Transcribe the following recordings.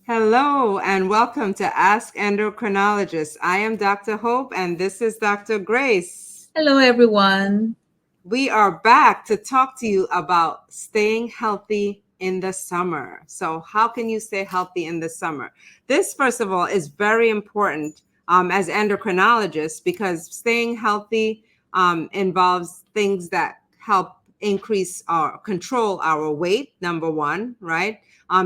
Hello and welcome to Ask Endocrinologists. I am Dr. Hope and this is Dr. Grace. Hello, everyone. We are back to talk to you about staying healthy in the summer. So how can you stay healthy in the summer? This, first of all, is very important as endocrinologists because staying healthy involves things that help increase or control our weight, number one, right?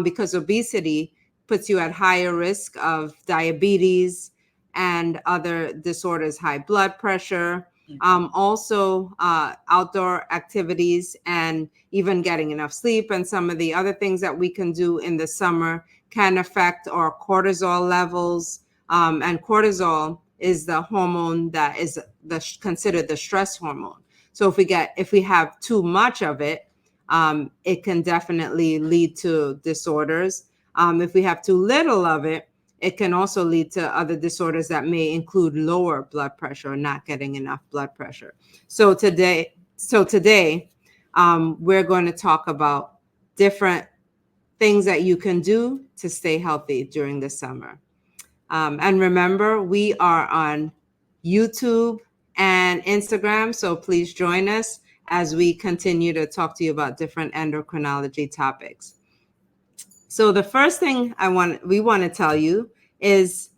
Because obesity puts you at higher risk of diabetes and other disorders, high blood pressure, also outdoor activities and even getting enough sleep and some of the other things that we can do in the summer can affect our cortisol levels. And cortisol is the hormone that is considered the stress hormone. So if we have too much of it, it can definitely lead to disorders. If we have too little of it, it can also lead to other disorders that may include lower blood pressure or not getting enough blood pressure. So today, we're going to talk about different things that you can do to stay healthy during the summer. And remember, we are on YouTube and Instagram, so please join us as we continue to talk to you about different endocrinology topics. So the first thing we want to tell you is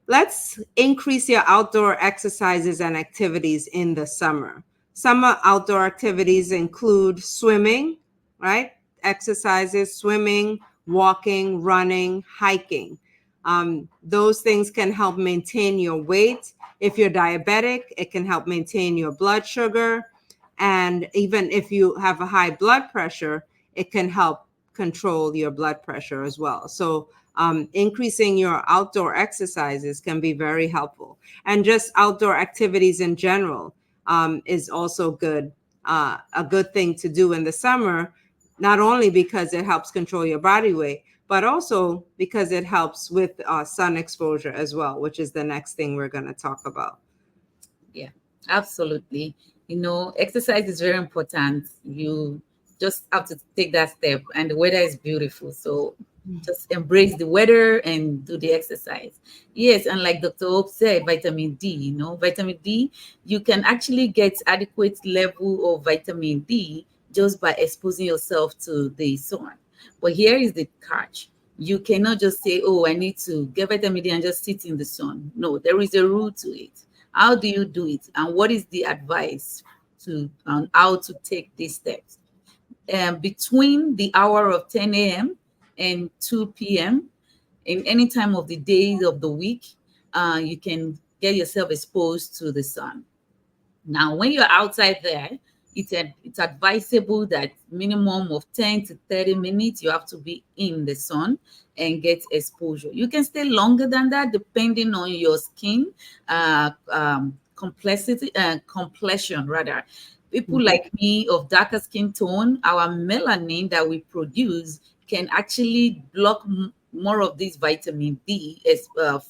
let's increase your outdoor exercises and activities in the summer. Summer outdoor activities include swimming, right? Exercises, swimming, walking, running, hiking. Those things can help maintain your weight. If you're diabetic, it can help maintain your blood sugar. And even if you have a high blood pressure, it can help control your blood pressure as well. So increasing your outdoor exercises can be very helpful. And just outdoor activities in general is also good, a good thing to do in the summer, not only because it helps control your body weight, but also because it helps with sun exposure as well, which is the next thing we're going to talk about. Yeah, absolutely. Exercise is very important. You just have to take that step, and the weather is beautiful. So just embrace the weather and do the exercise. Yes, and like Dr. Hope said, vitamin D, vitamin D, you can actually get adequate level of vitamin D just by exposing yourself to the sun. But here is the catch. You cannot just say, oh, I need to get vitamin D and just sit in the sun. No, there is a rule to it. How do you do it? And what is the advice on how to take these steps? Between the hour of 10 a.m. and 2 p.m., in any time of the days of the week, you can get yourself exposed to the sun. Now, when you're outside there, it's advisable that minimum of 10 to 30 minutes you have to be in the sun and get exposure. You can stay longer than that depending on your skin complexion rather. People like me of darker skin tone, our melanin that we produce can actually block more of this vitamin D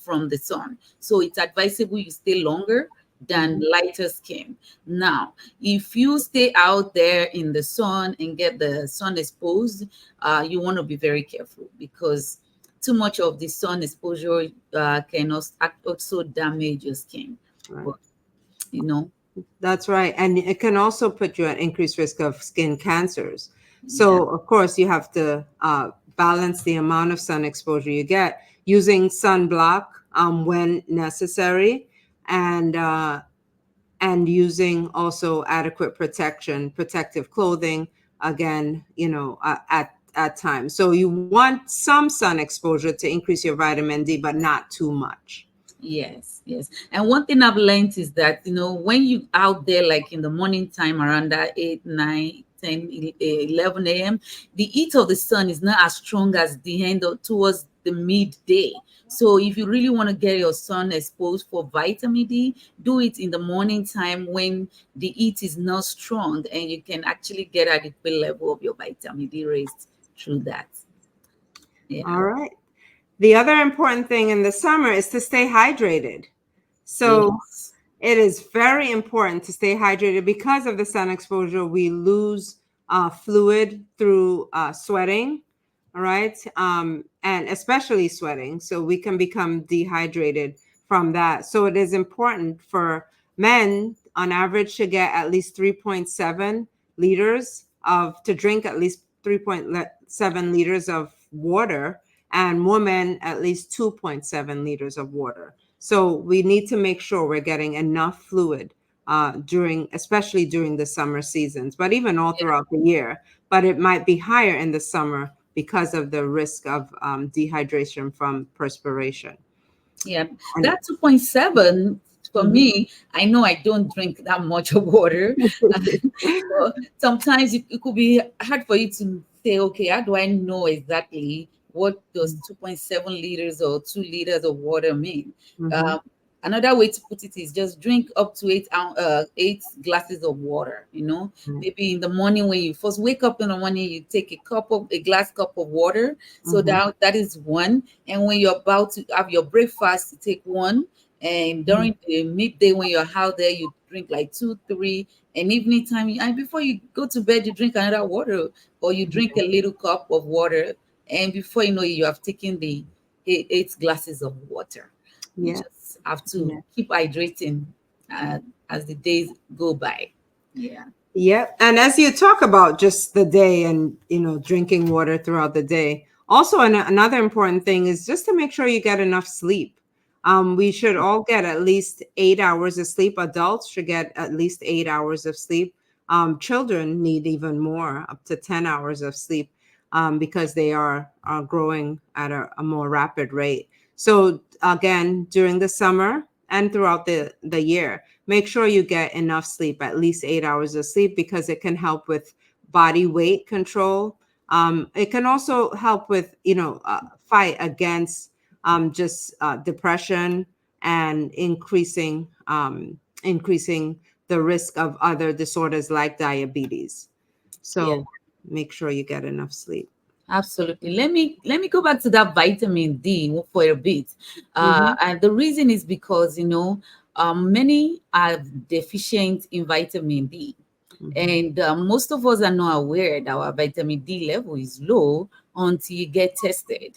from the sun. So it's advisable you stay longer than lighter skin. Now, if you stay out there in the sun and get the sun exposed, you want to be very careful because too much of the sun exposure can also damage your skin. Right. But, That's right. And it can also put you at increased risk of skin cancers. So, of course, you have to balance the amount of sun exposure you get using sunblock when necessary, and using also adequate protective clothing, again, at times. So you want some sun exposure to increase your vitamin D, but not too much. Yes. And one thing I've learned is that, when you out there, like in the morning time around that 8, 9, 10, 11 a.m., the heat of the sun is not as strong as the end towards the midday. So if you really want to get your sun exposed for vitamin D, do it in the morning time when the heat is not strong and you can actually get adequate level of your vitamin D raised through that. Yeah. All right. The other important thing in the summer is to stay hydrated. So Yes. It is very important to stay hydrated because of the sun exposure. We lose fluid through sweating. all right? And especially sweating. So we can become dehydrated from that. So it is important for men on average to get at least 3.7 liters to drink at least 3.7 liters of water, and women at least 2.7 liters of water. So we need to make sure we're getting enough fluid especially during the summer seasons, but even all Yeah. throughout the year. But it might be higher in the summer because of the risk of dehydration from perspiration. Yeah, And that 2.7 for mhm. me, I know I don't drink that much of water. So sometimes it could be hard for you to say, okay, how do I know exactly what does 2.7 liters or 2 liters of water mean? Mhm. Um, Another way to put it is just drink up to 8 glasses of water. Right. Maybe in the morning when you first wake up in the morning, you take a glass cup of water. So Mhm. that is one. And when you're about to have your breakfast, you take one. And Mhm. during the midday when you're out there, you drink like two, three. And evening time, and before you go to bed, you drink another water, or you drink a little cup of water. And before you know it, you have taken the 8 glasses of water. You Yeah. just have to Yeah. keep hydrating uh, as the days go by. Yeah. Yeah. And as you talk about just the day and, drinking water throughout the day, also another important thing is just to make sure you get enough sleep. We should all get at least 8 hours of sleep. Adults should get at least 8 hours of sleep. Children need even more, up to 10 hours of sleep, because they are growing at a more rapid rate. So, again, during the summer and throughout the year, make sure you get enough sleep, at least 8 hours of sleep, because it can help with body weight control. It can also help with, fight against just depression and increasing the risk of other disorders like diabetes. Yeah. So make sure you get enough sleep. Absolutely. Let me go back to that vitamin D for a bit. Mm-hmm. And the reason is because many are deficient in vitamin D, Mm-hmm. and most of us are not aware that our vitamin D level is low until you get tested.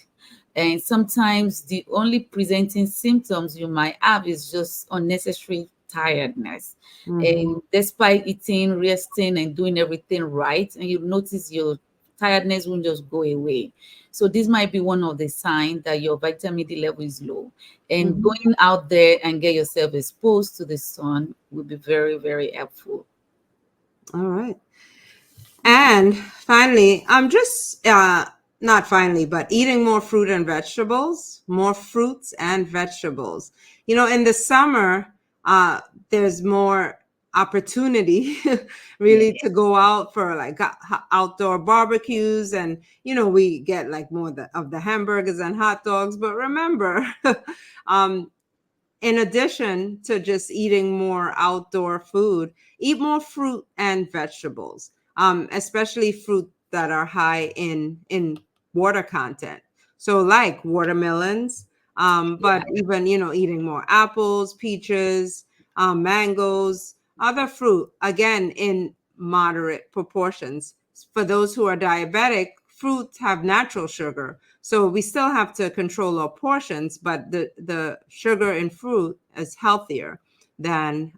And sometimes the only presenting symptoms you might have is just unnecessary tiredness. Mm-hmm. And despite eating, resting, and doing everything right, and you notice your tiredness won't just go away. So this might be one of the signs that your vitamin D level is low. And Mm-hmm. going out there and get yourself exposed to the sun will be very, very helpful. All right. And finally, I'm just not finally, but eating more fruit and vegetables, more fruits and vegetables. In the summer, uh, there's more opportunity Yeah. really to go out for like outdoor barbecues, and we get like more of the hamburgers and hot dogs. But remember, um, in addition to just eating more outdoor food, eat more fruit and vegetables, especially fruit that are high in water content. So like watermelons, Yeah. but even eating more apples, peaches, mangoes, other fruit, again in moderate proportions. For those who are diabetic, fruits have natural sugar, so we still have to control our portions, but the sugar in fruit is healthier than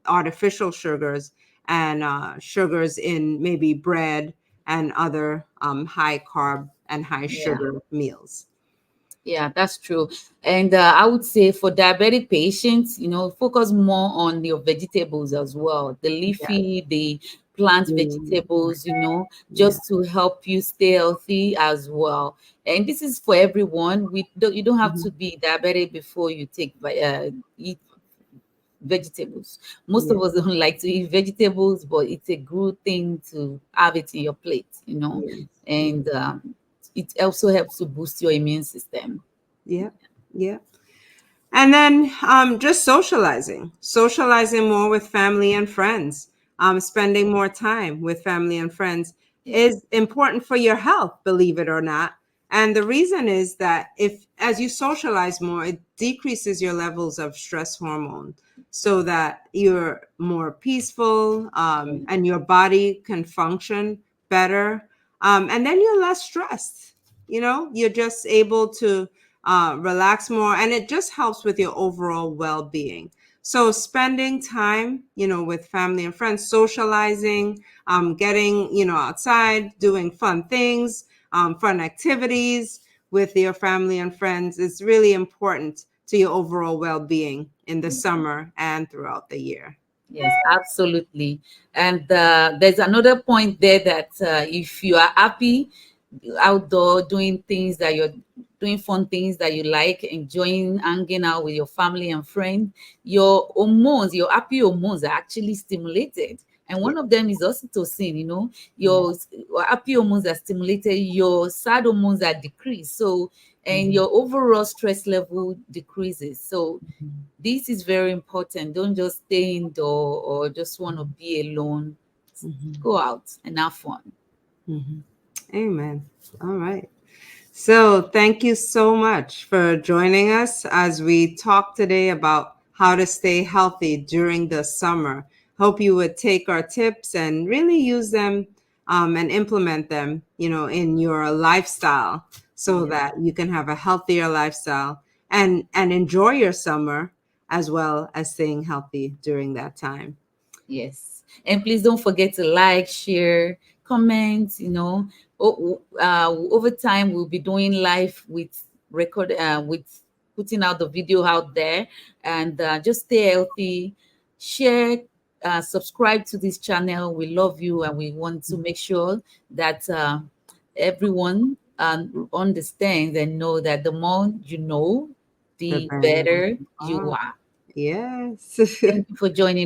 artificial sugars and sugars in maybe bread and other high carb and high Yeah. sugar meals. Yeah, that's true. And I would say for diabetic patients, focus more on your vegetables as well, the Yeah. leafy, the plant Mm, vegetables, yeah. just to help you stay healthy as well. And this is for everyone. You don't have Mhm. to be diabetic before you eat vegetables. Most Yeah. of us don't like to eat vegetables, but it's a good thing to have it in your plate. Yes. Yeah. And it also helps to boost your immune system. Yeah. Yeah. And then just socializing more with family and friends, spending more time with family and friends Yeah. is important for your health, believe it or not. And the reason is that if, as you socialize more, it decreases your levels of stress hormone so that you're more peaceful, and your body can function better. And then you're less stressed. you're just able to relax more, and it just helps with your overall well-being. So spending time, with family and friends, socializing, getting, outside, doing fun things, fun activities with your family and friends is really important to your overall well-being in the summer and throughout the year. Yes, absolutely. And there's another point there that if you are happy outdoor doing things that you're doing, fun things that you like, enjoying hanging out with your family and friends, your hormones, your happy hormones are actually stimulated. And Yeah. one of them is oxytocin, Yeah. your happy hormones are stimulated, your sad hormones are decreased. So, and Mhm. your overall stress level decreases. So, this is very important. Don't just stay indoor or just want to be alone. Mhm. Go out and have fun. Mhm. Amen. All right. So, thank you so much for joining us as we talk today about how to stay healthy during the summer. Hope you would take our tips and really use them, and implement them, in your lifestyle so Yes. that you can have a healthier lifestyle and enjoy your summer as well as staying healthy during that time. Yes. And please don't forget to like, share, comment, over time we'll be doing live with putting out the video out there, and just stay healthy, share, subscribe to this channel. We love you and we want to make sure that everyone understands and know that the more you know, The the better better you you are. are. Yes. Thank you for joining